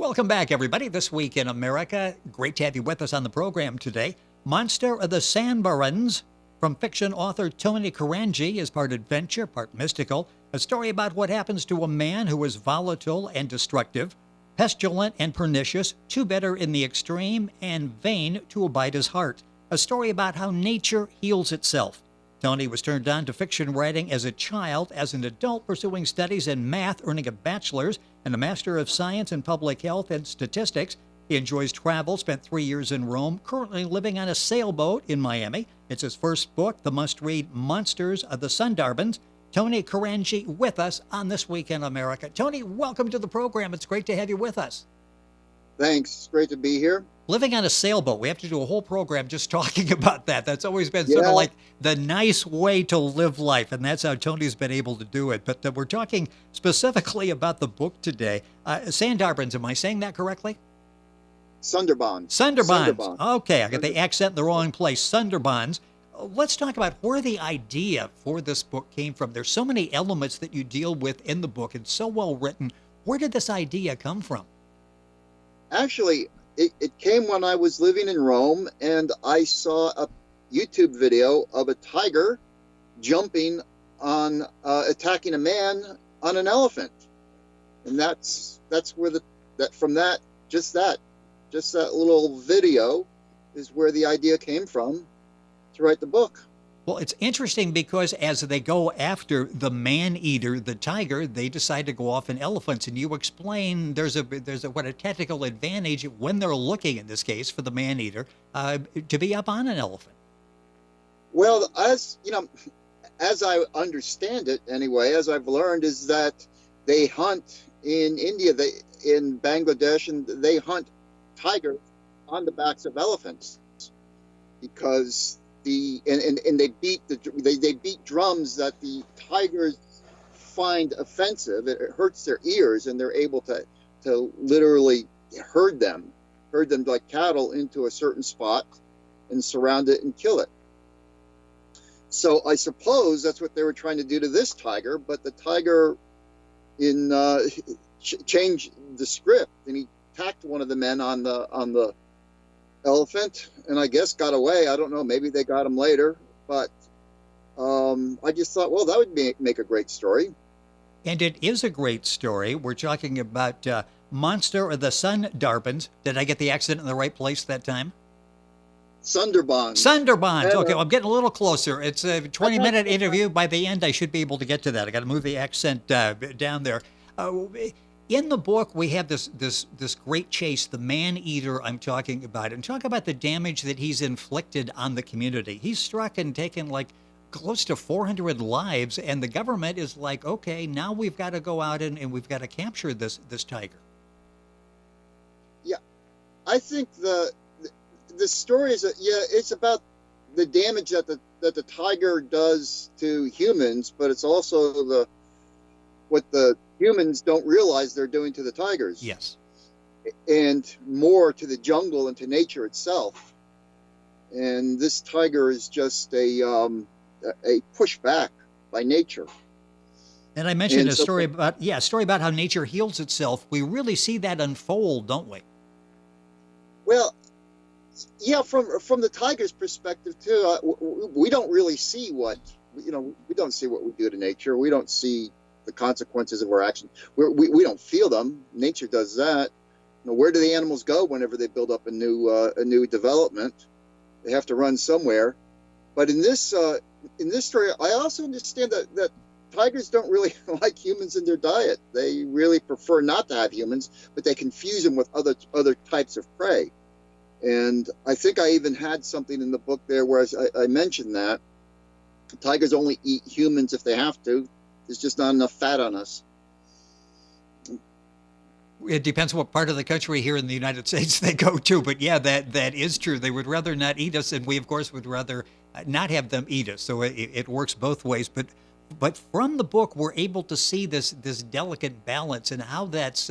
Welcome back, everybody. This Week in America. Great to have you with us on the program today. Monster of the Sundarbans, from fiction author Tony Carangi, is part adventure, part mystical. A story about what happens to a man who is volatile and destructive, pestilent and pernicious, too bitter in the extreme, and vain to abide his heart. A story about how nature heals itself. Tony was turned on to fiction writing as a child, as an adult pursuing studies in math, earning a bachelor's and a Master of Science in Public Health and Statistics. He enjoys travel, spent 3 years in Rome, currently living on a sailboat in Miami. It's his first book, the must-read Monsters of the Sundarbans. Tony Carangi with us on This Week in America. Tony, welcome to the program. It's great to have you with us. Thanks. It's great to be here. Living on a sailboat, we have to do a whole program just talking about that. That's always been sort of like the nice way to live life, and that's how Tony's been able to do it. But we're talking specifically about the book today. Sundarbans, am I saying that correctly? Sundarbans. Sundarbans. Okay, I got the accent in the wrong place. Sundarbans. Let's talk about where the idea for this book came from. There's so many elements that you deal with in the book. It's so well written. Where did this idea come from? Actually, it came when I was living in Rome, and I saw a YouTube video of a tiger jumping on, attacking a man on an elephant, and that's where just that little video is where the idea came from to write the book. Well, it's interesting because as they go after the man-eater, the tiger, they decide to go off in elephants. And you explain there's a technical advantage when they're looking, in this case, for the man-eater, to be up on an elephant. Well, as I understand it anyway, as I've learned, is that they hunt in India, in Bangladesh, and they hunt tigers on the backs of elephants because they beat drums that the tigers find offensive. It hurts their ears, and they're able to literally herd them like cattle into a certain spot and surround it and kill it. So I suppose that's what they were trying to do to this tiger, but the tiger changed the script, and he attacked one of the men on the elephant, and I guess got away. I don't know. Maybe they got him later, but I just thought, well, that would make a great story. And it is a great story. We're talking about Monster of the Sundarbans. Did I get the accent in the right place that time? Sundarbans. Sundarbans. Okay, well, I'm getting a little closer. It's a 20-minute interview. By the end, I should be able to get to that. I got to move the accent down there. In the book, we have this great chase, the man-eater I'm talking about, and talk about the damage that he's inflicted on the community. He's struck and taken like close to 400 lives, and the government is like, okay, now we've got to go out and we've got to capture this tiger. Yeah, I think the story is it's about the damage that the tiger does to humans, but it's also what the humans don't realize they're doing to the tigers. Yes. And more to the jungle and to nature itself. And this tiger is just a pushback by nature. And I mentioned a story about how nature heals itself. We really see that unfold, don't we? Well, yeah, from the tiger's perspective too, we don't really see we don't see what we do to nature. We don't see the consequences of our actions. We don't feel them. Nature does that. Where do the animals go whenever they build up a new development? They have to run somewhere. But in this story, I also understand that tigers don't really like humans in their diet. They really prefer not to have humans, but they confuse them with other types of prey. And I think I even had something in the book there where I mentioned that tigers only eat humans if they have to. There's just not enough fat on us. It depends what part of the country here in the United States they go to, but yeah, that is true. They would rather not eat us, and we, of course, would rather not have them eat us. So it works both ways. But from the book, we're able to see this delicate balance and how that's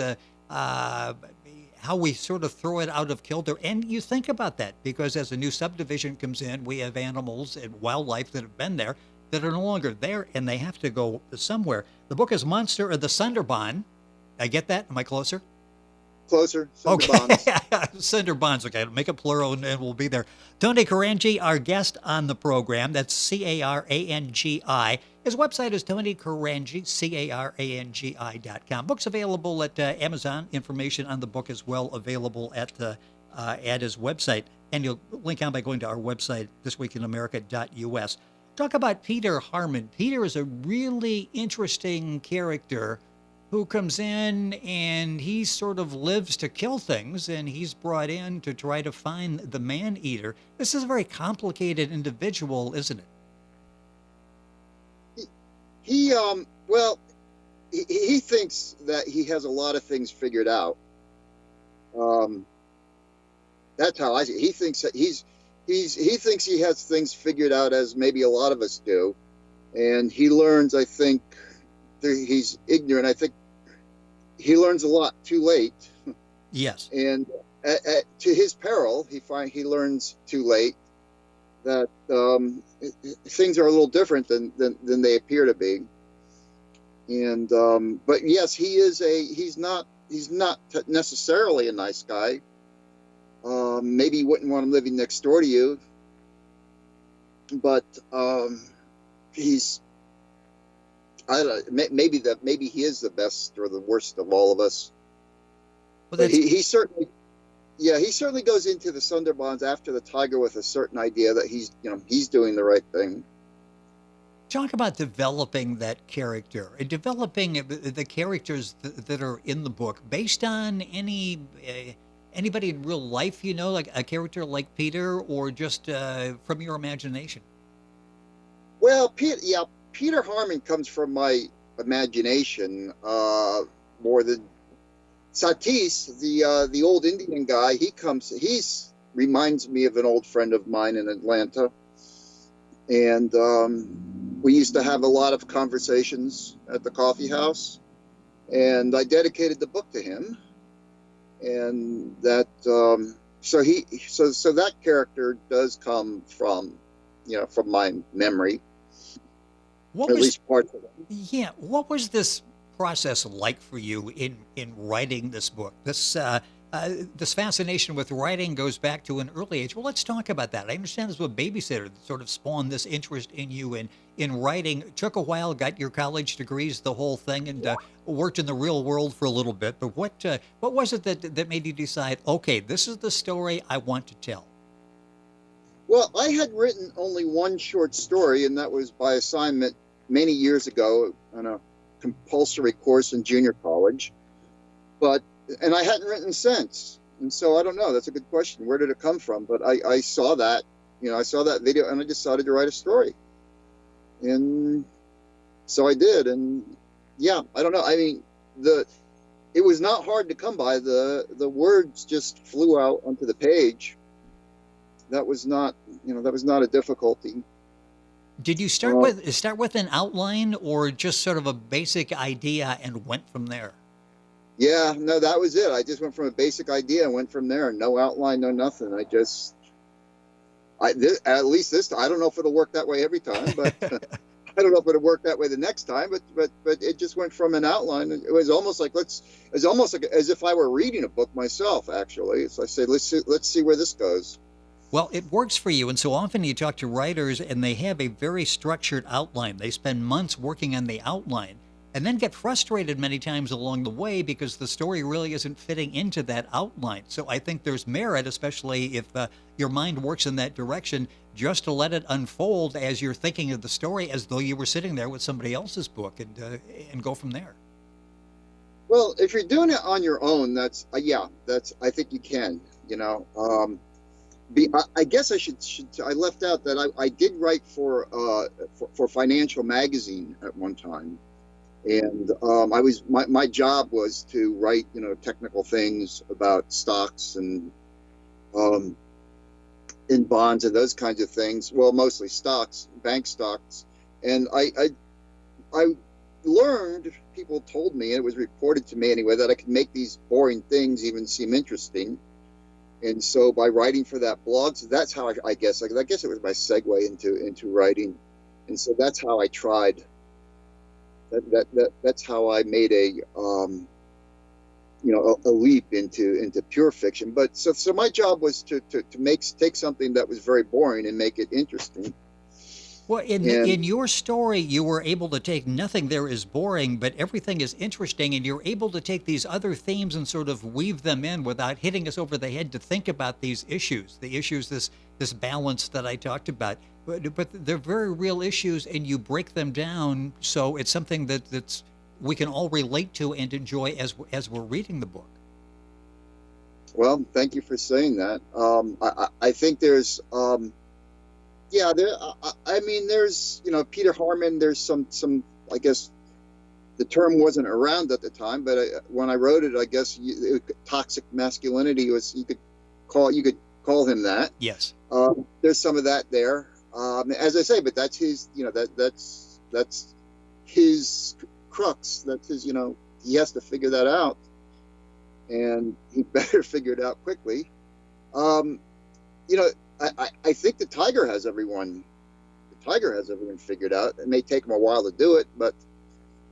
how we sort of throw it out of kilter. And you think about that because as a new subdivision comes in, we have animals and wildlife that have been there that are no longer there, and they have to go somewhere. The book is Monster of the Sundarbans. I get that? Am I closer? closer. Okay. Sundarbans. Sundarbans. Okay, make it plural and we'll be there. Tony Carangi, our guest on the program. That's Carangi. His website is Tony Carangi, Carangi.com. Books available at Amazon. Information on the book as well available at his website. And you'll link on by going to our website, thisweekinamerica.us. Talk about Peter Harman. Peter is a really interesting character who comes in and he sort of lives to kill things, and he's brought in to try to find the man-eater. This is a very complicated individual, isn't it? He thinks that he has a lot of things figured out. That's how I see it. He thinks that he thinks he has things figured out, as maybe a lot of us do, and he learns. I think he's ignorant. I think he learns a lot too late. Yes. And to his peril, he learns too late that things are a little different than they appear to be. And but yes, he's not necessarily a nice guy. Maybe you wouldn't want him living next door to you, but he's, I don't know, maybe he is the best or the worst of all of us. Well, but he certainly goes into the Sundarbans after the tiger with a certain idea that he's doing the right thing. Talk about developing that character and developing the characters that are in the book based on anybody in real life, like a character like Peter, or just from your imagination. Well, Peter Harman comes from my imagination more than Satis, the old Indian guy. He reminds me of an old friend of mine in Atlanta, and we used to have a lot of conversations at the coffee house, and I dedicated the book to him, and that so that character does come from my memory. At least parts of it. Yeah. What was this process like for you in writing this book? This fascination with writing goes back to an early age. Well, let's talk about that. I understand this was a babysitter that sort of spawned this interest in you in writing. It took a while, got your college degrees, the whole thing, and worked in the real world for a little bit. But what was it that made you decide, okay, this is the story I want to tell? Well, I had written only one short story, and that was by assignment many years ago on a compulsory course in junior college. And I hadn't written since. And so I don't know. That's a good question. Where did it come from? But I saw that, I saw that video, and I decided to write a story. And so I did. And yeah, I don't know. I mean, it was not hard to come by. The words just flew out onto the page. That was not a difficulty. Did you start with an outline, or just sort of a basic idea and went from there? Yeah, no, that was it. I just went from a basic idea and went from there. No outline, no nothing. At least this, I don't know if it'll work that way every time, but I don't know if it'll work that way the next time. But it just went from an outline. It was almost like as if I were reading a book myself. Actually, so I said, let's see where this goes. Well, it works for you, and so often you talk to writers and they have a very structured outline. They spend months working on the outline and then get frustrated many times along the way because the story really isn't fitting into that outline. So I think there's merit, especially if your mind works in that direction, just to let it unfold as you're thinking of the story as though you were sitting there with somebody else's book, and go from there. Well, if you're doing it on your own, I think you can, I guess I left out that I did write for Financial Magazine at one time, and my job was to write technical things about stocks and in bonds and those kinds of things. Well, mostly stocks, bank stocks, and I learned. People told me, and it was reported to me anyway, that I could make these boring things even seem interesting. And so by writing for that blog, so that's how I guess it was my segue into writing. And so that's how I tried. That's how I made a leap into pure fiction. But so my job was to take something that was very boring and make it interesting. Well, in your story, you were able to take nothing there is boring, but everything is interesting, and you're able to take these other themes and sort of weave them in without hitting us over the head to think about these issues, this balance that I talked about. But they're very real issues, and you break them down so it's something that's we can all relate to and enjoy as we're reading the book. Well, thank you for saying that. I think there's. Yeah, there's, Peter Harman, there's some, I guess the term wasn't around at the time, but when I wrote it, I guess toxic masculinity was, you could call him that. Yes. There's some of that there. As I say, but that's his, that's his crux. That's his, he has to figure that out, and he better figure it out quickly. I think the tiger has everyone figured out. It may take him a while to do it, but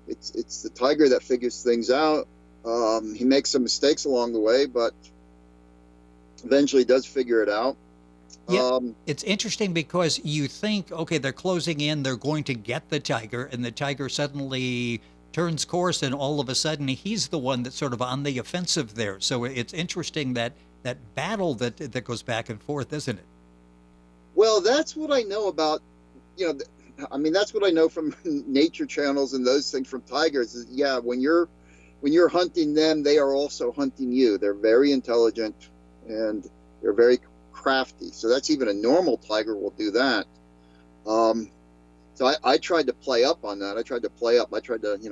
it's the tiger that figures things out. He makes some mistakes along the way, but eventually does figure it out. Yeah, it's interesting because you think, okay, they're closing in, they're going to get the tiger, and the tiger suddenly turns course, and all of a sudden he's the one that's sort of on the offensive there. So it's interesting that battle that goes back and forth, isn't it? Well, that's what I know about, that's what I know from nature channels and those things from tigers. Is, yeah, when you're hunting them, they are also hunting you. They're very intelligent and they're very crafty. So that's even a normal tiger will do that. So I tried to play up on that. I tried to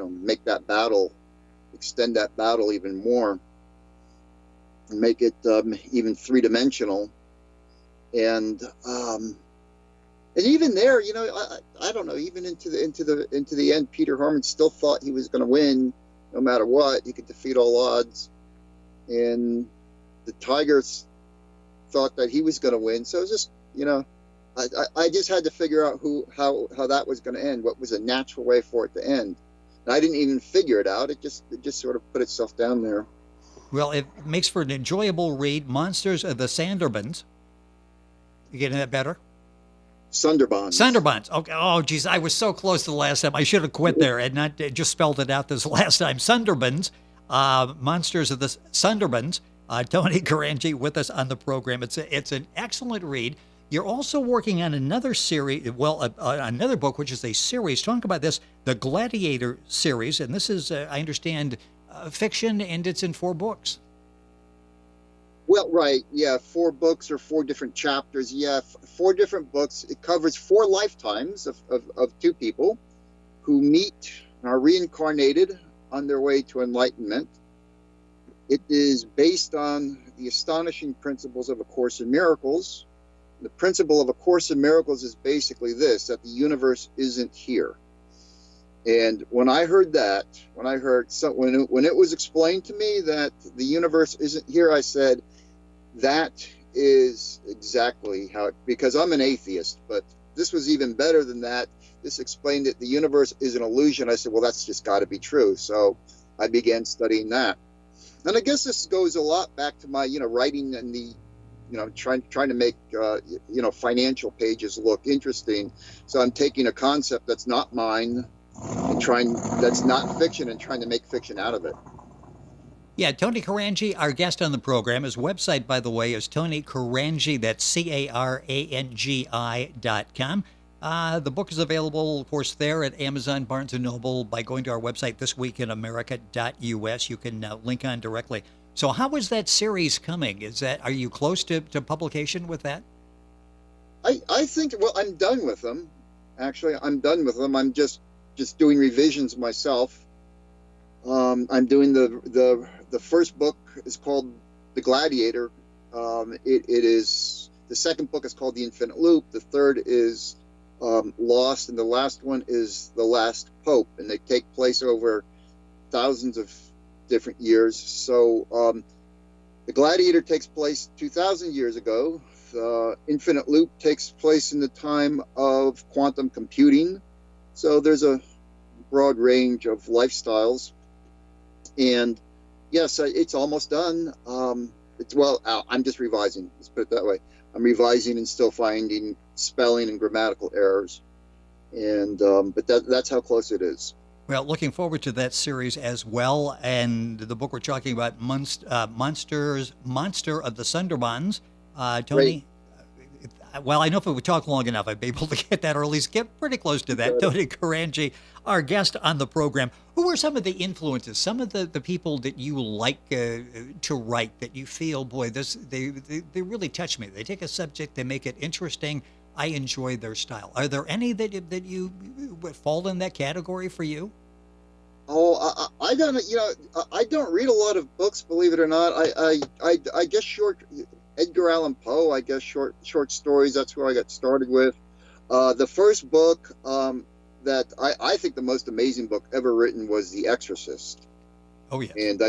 make that battle, extend that battle even more, and make it even three-dimensional. And even there, I don't know, even into the end, Peter Harman still thought he was going to win no matter what. He could defeat all odds, and the Tigers thought that he was going to win. So it was just, I just had to figure out how that was going to end. What was a natural way for it to end? And I didn't even figure it out. It just sort of put itself down there. Well, it makes for an enjoyable read. Monsters of the Sundarbans. You getting that better? Sundarbans. Okay. Oh, geez, I was so close to the last time. I should have quit there and not just spelled it out this last time. Sundarbans, Monsters of the Sundarbans. Tony Carangi with us on the program. It's an excellent read. You're also working on another series, another book, which is a series. Talk about this, the Gladiator series, and this is, I understand, fiction, and it's in 4 books. Well, right, yeah, 4 books or 4 different chapters. Yeah, 4 different books. It covers 4 lifetimes of 2 people who meet and are reincarnated on their way to enlightenment. It is based on the astonishing principles of A Course in Miracles. The principle of A Course in Miracles is basically this, that the universe isn't here. And when I heard that, when it was explained to me that the universe isn't here, I said, that is exactly how because I'm an atheist, but this was even better than that. This explained that the universe is an illusion. I said, well, that's just got to be true. So I began studying that. And I guess this goes a lot back to my, writing and the, trying to make, financial pages look interesting. So I'm taking a concept that's not mine and that's not fiction and trying to make fiction out of it. Yeah, Tony Carangi, our guest on the program. His website, by the way, is Tony Carangi. That's CARANGI.com. The book is available, of course, there at Amazon, Barnes & Noble. By going to our website, thisweekinamerica.us, you can link on directly. So how is that series coming? Are you close to publication with that? I think, well, I'm done with them. Actually, I'm done with them. I'm just doing revisions myself. I'm doing the first book is called The Gladiator. It is, the second book is called The Infinite Loop. The third is Lost, and the last one is The Last Pope, and they take place over thousands of different years. So The Gladiator takes place 2,000 years ago. Infinite Loop takes place in the time of quantum computing. So there's a broad range of lifestyles. And Yes, it's almost done. I'm just revising. Let's put it that way. I'm revising and still finding spelling and grammatical errors, and but that's how close it is. Well, looking forward to that series as well. And the book we're talking about, Monster of the Sundarbans. Tony, Great. well, I know if we would talk long enough, I'd be able to get that, or at least get pretty close to that. Tony Carangi, our guest on the program. Who are some of the influences, some of the people that you like to write, that you feel, boy, they really touch me. They take a subject, they make it interesting. I enjoy their style. Are there any that you would fall in that category for you? Oh, I don't. I don't read a lot of books, believe it or not. I guess Edgar Allan Poe. I guess short stories. That's who I got started with. The first book that I think the most amazing book ever written was The Exorcist. Oh yes. And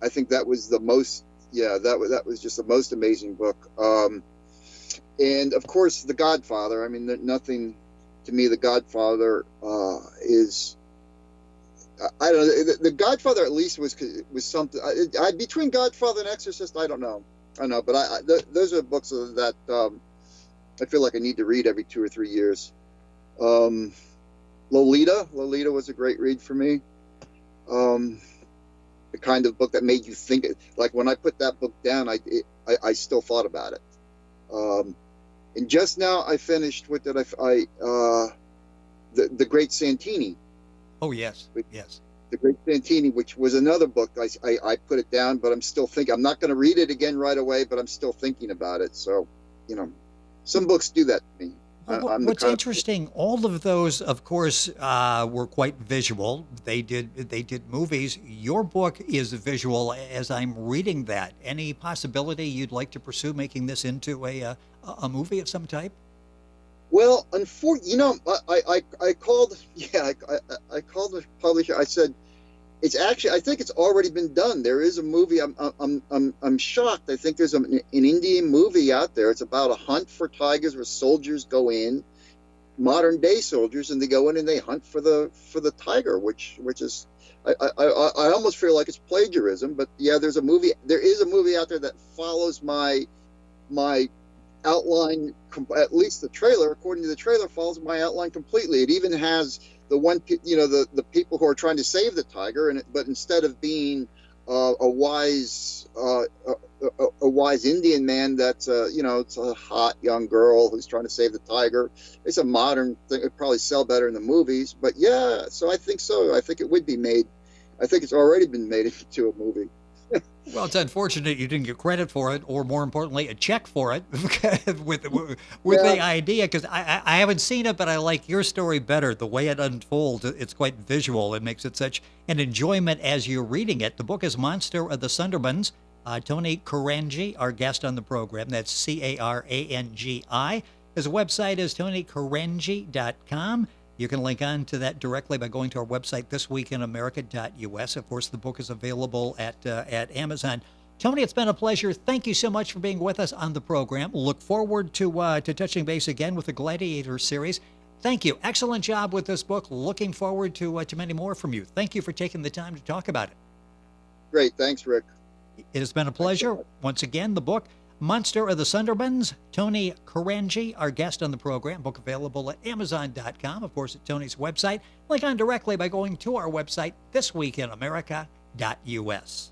I think that was the most. Yeah, that was just the most amazing book. And of course, The Godfather. I mean, nothing to me. The Godfather is. I don't know. The Godfather at least was something. Between Godfather and Exorcist, I don't know. But those are books that I feel like I need to read every 2 or 3 years. Lolita was a great read for me. The kind of book that made you think. Like when I put that book down, I still thought about it. And just now I finished. What did The Great Santini. Oh yes, yes. The Great Santini, which was another book. I put it down, but I'm still thinking. I'm not going to read it again right away, but I'm still thinking about it. So, some books do that to me. Well, what's interesting, all of those, of course, were quite visual. They did movies. Your book is visual. As I'm reading that, any possibility you'd like to pursue making this into a movie of some type? Well, unfortunately, I called. Yeah, I called the publisher. I said, it's actually. I think it's already been done. There is a movie. I'm shocked. I think there's an Indian movie out there. It's about a hunt for tigers, where soldiers go in, modern day soldiers, and they go in and they hunt for the tiger, which is. I almost feel like it's plagiarism, but yeah, there's a movie. There is a movie out there that follows my outline, at least the trailer, according to the trailer, follows my outline completely. It even has the people who are trying to save the tiger, but instead of being a wise Indian man that's it's a hot young girl who's trying to save the tiger. It's a modern thing. It'd probably sell better in the movies, but yeah, so I think so. I think it would be made. I think it's already been made into a movie. Well, it's unfortunate you didn't get credit for it, or more importantly, a check for it with the idea, because I haven't seen it, but I like your story better. The way it unfolds, it's quite visual. It makes it such an enjoyment as you're reading it. The book is Monster of the Sundarbans. Tony Carangi, our guest on the program. That's Carangi. His website is tonycarangi.com. You can link on to that directly by going to our website, thisweekinamerica.us. Of course, the book is available at Amazon. Tony, it's been a pleasure. Thank you so much for being with us on the program. Look forward to touching base again with the Gladiator series. Thank you. Excellent job with this book. Looking forward to many more from you. Thank you for taking the time to talk about it. Great. Thanks, Rick. It has been a pleasure. Once again, the book, Monster of the Sundarbans, Tony Carangi, our guest on the program. Book available at Amazon.com, of course, at Tony's website. Link on directly by going to our website, thisweekinamerica.us.